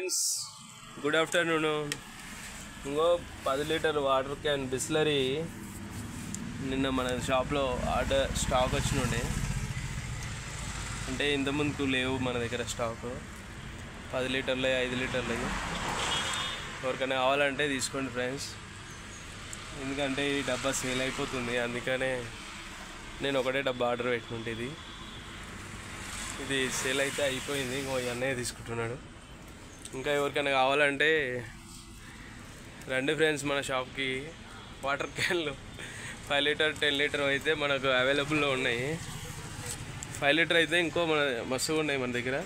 Friends, good afternoon. ఇంకో 10 litre water can Bisleri నిన్న మన షాప్లో ఆర్డర్ స్టాక్ వచ్చినుండే. అంటే ఇంతకుముందుకు లేవు మన దగ్గర స్టాక్. 10 లీటర్లు 5 లీటర్లు ఎవరికైనా కావాలంటే తీసుకోండి ఫ్రెండ్స్. ఎందుకంటే ఈ డబ్బా సేల్ అయిపోతుంది, అందుకనే నేను ఒకటే డబ్బా ఆర్డర్ పెట్టినుంటే ఇది సేల్ అయితే అయిపోయింది. ఇంకో అన్నయ్య తీసుకుంటున్నాడు. ఇంకా ఎవరికైనా కావాలంటే రండి ఫ్రెండ్స్ మన షాప్కి. వాటర్ క్యాన్లు 5 లీటర్ 10 లీటర్ అయితే మనకు అవైలబుల్లో ఉన్నాయి. 5 లీటర్ అయితే ఇంకో మన మస్తుగా ఉన్నాయి మన దగ్గర.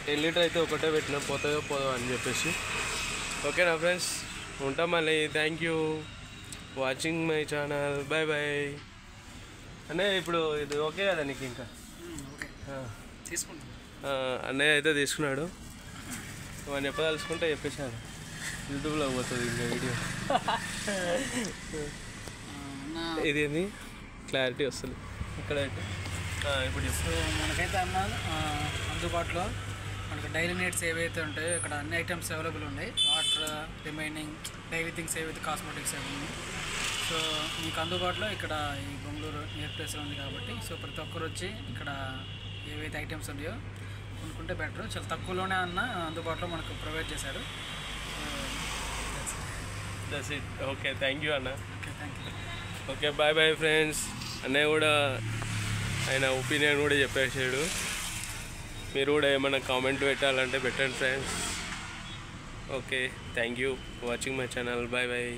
10 లీటర్ అయితే ఒకటే పెట్టినా పోతాయో పోదో అని చెప్పేసి. ఓకేనా ఫ్రెండ్స్, ఉంటాం మళ్ళీ. Thank you watching my channel. Bye bye. అన్నయ్య ఇప్పుడు ఇది ఓకే కదా నీకు? ఇంకా అన్నయ్య అయితే తీసుకున్నాడు. మనం చెప్పదలుచుకుంటే చెప్పేసాను, యూట్యూబ్లో పోతుంది ఇంకా వీడియో. ఇదేంది క్లారిటీ వస్తుంది ఇక్కడ అయితే. ఇప్పుడు సో మనకైతే అందుబాటులో మనకు డైలీ నీడ్స్ ఏవైతే ఉంటాయో ఇక్కడ అన్ని ఐటమ్స్ అవైలబుల్ ఉన్నాయి. వాటర్, రిమైనింగ్ డైలీ థింగ్స్ ఏవైతే కాస్మెటిక్స్ అవి ఉన్నాయి. సో మీకు అందుబాటులో ఇక్కడ ఈ బెంగళూరు నియర్ ప్లేస్లో ఉంది కాబట్టి సో ప్రతి ఒక్కరు వచ్చి ఇక్కడ ఏవైతే ఐటమ్స్ ఉన్నాయో కొనుక్కుంటే బెటర్. చాలా తక్కువలోనే అందుబాటులో మనకు ప్రొవైడ్ చేశాడు. That's it. Okay, thank you అన్న. Okay, thank you. Okay, bye bye friends. అన్నయ్య కూడా ఆయన ఒపీనియన్ కూడా చెప్పేసాడు. మీరు కూడా ఏమైనా కామెంట్ పెట్టాలంటే పెట్టండి friends. Okay, thank you watching my channel. Bye bye.